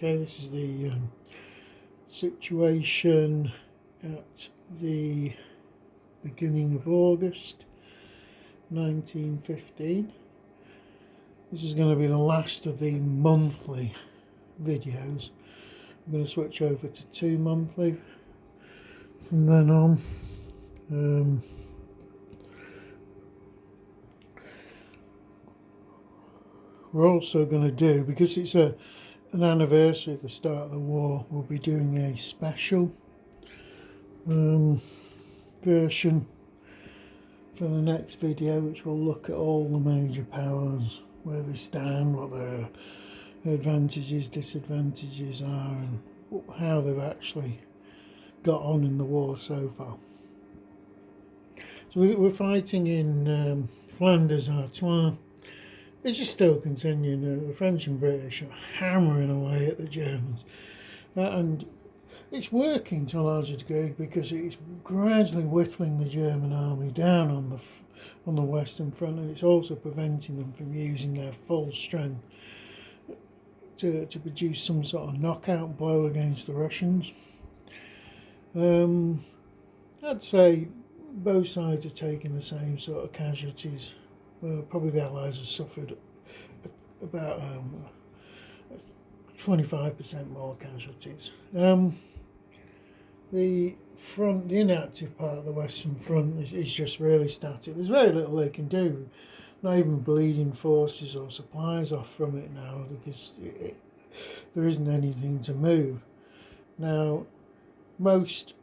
Okay, this is the situation at the beginning of August 1915. This is going to be the last of the monthly videos. I'm going to switch over to 2 monthly from then on. We're also going to do, because it's an anniversary of the start of the war, we'll be doing a special version for the next video, which will look at all the major powers, where they stand, what their advantages, disadvantages are, and how they've actually got on in the war so far. So we're fighting in Flanders, Artois. This is still continuing. The French and British are hammering away at the Germans, and it's working to a larger degree because it's gradually whittling the German army down on the Western Front, and it's also preventing them from using their full strength to produce some sort of knockout blow against the Russians. I'd say both sides are taking the same sort of casualties. Probably the Allies have suffered about 25% more casualties. The front, the inactive part of the Western Front is just really static. There's very little they can do. Not even bleeding forces or supplies off from it now, because there isn't anything to move. Now, most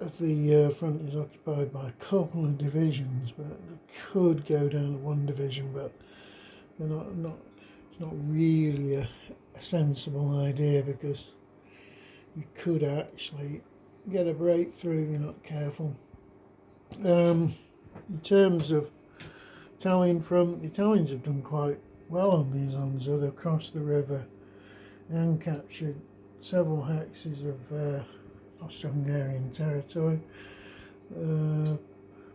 of the front is occupied by a couple of divisions, but they could go down to one division, but they're not. It's not really a sensible idea, because you could actually get a breakthrough if you're not careful. In terms of Italian front, the Italians have done quite well on these ones. They've crossed the river and captured several hexes of Austro-Hungarian territory.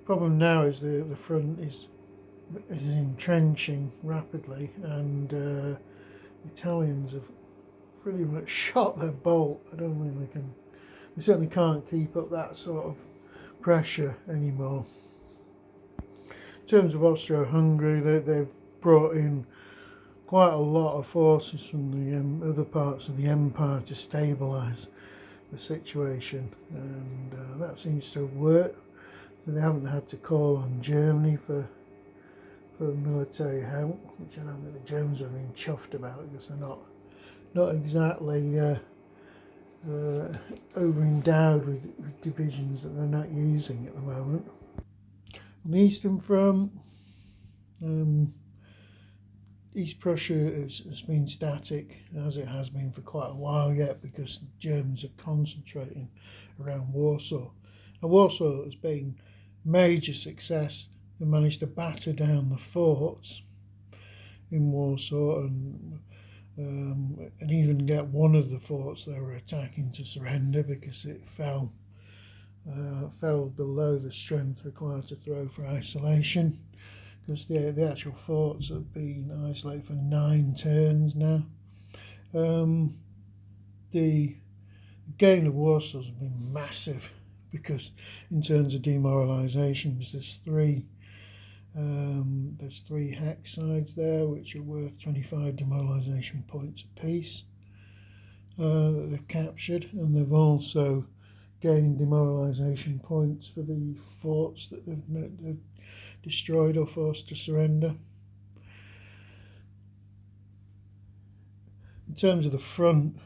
Problem now is the front is entrenching rapidly, and the Italians have pretty much shot their bolt. I don't think they certainly can't keep up that sort of pressure anymore. In terms of Austro-Hungary, they've brought in quite a lot of forces from the other parts of the empire to stabilise the situation, and that seems to have worked. They haven't had to call on Germany for military help, which I don't think the Germans have been chuffed about, because they're not exactly over-endowed with divisions that they're not using at the moment. On the Eastern Front, East Prussia has been static, as it has been for quite a while yet, because the Germans are concentrating around Warsaw. Now, Warsaw has been a major success. They managed to batter down the forts in Warsaw, and even get one of the forts they were attacking to surrender, because it fell below the strength required to throw for isolation, because the actual forts have been isolated for 9 turns now. The gain of Warsaw has been massive, because in terms of demoralisations, there's three hex sides there, which are worth 25 demoralisation points apiece that they've captured, and they've also gained demoralisation points for the forts that they've destroyed or forced to surrender. In terms of the front,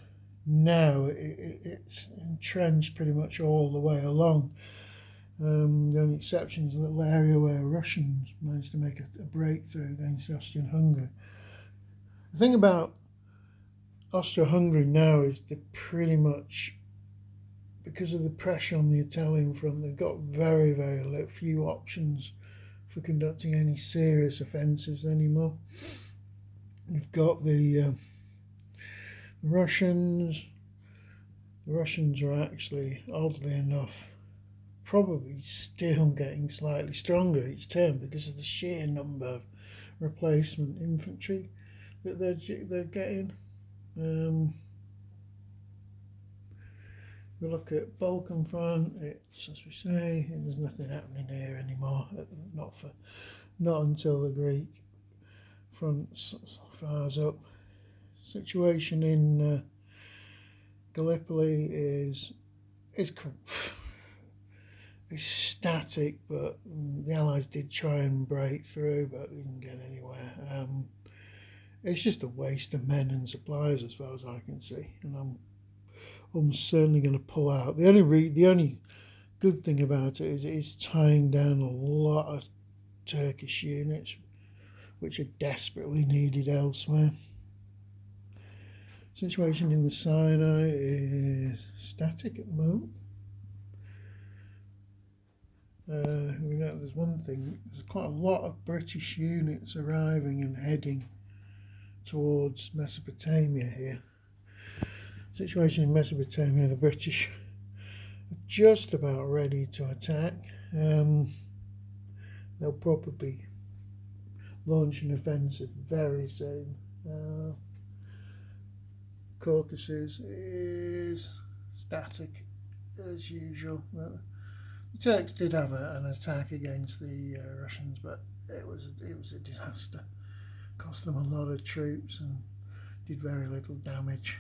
now it's entrenched pretty much all the way along. The only exception is a little area where Russians managed to make a breakthrough against Austro-Hungary. The thing about Austro-Hungary now is they pretty much, because of the pressure on the Italian front, they've got very, very few options for conducting any serious offensives anymore. You've got the Russians. The Russians are actually, oddly enough, probably still getting slightly stronger each turn, because of the sheer number of replacement infantry that they're getting. We look at Balkan front. It's, as we say, there's nothing happening here anymore. Not until the Greek front fires up. Situation in Gallipoli is static, but the Allies did try and break through, but they didn't get anywhere. It's just a waste of men and supplies, as far as I can see, and I'm certainly going to pull out. The only good thing about it is it's tying down a lot of Turkish units, which are desperately needed elsewhere. Situation in the Sinai is static at the moment. We know there's one thing, there's quite a lot of British units arriving and heading towards Mesopotamia here. Situation in Mesopotamia, the British are just about ready to attack. They'll probably launch an offensive very soon. Caucasus is static as usual. The Turks did have an attack against the Russians, but it was a disaster. Cost them a lot of troops and did very little damage.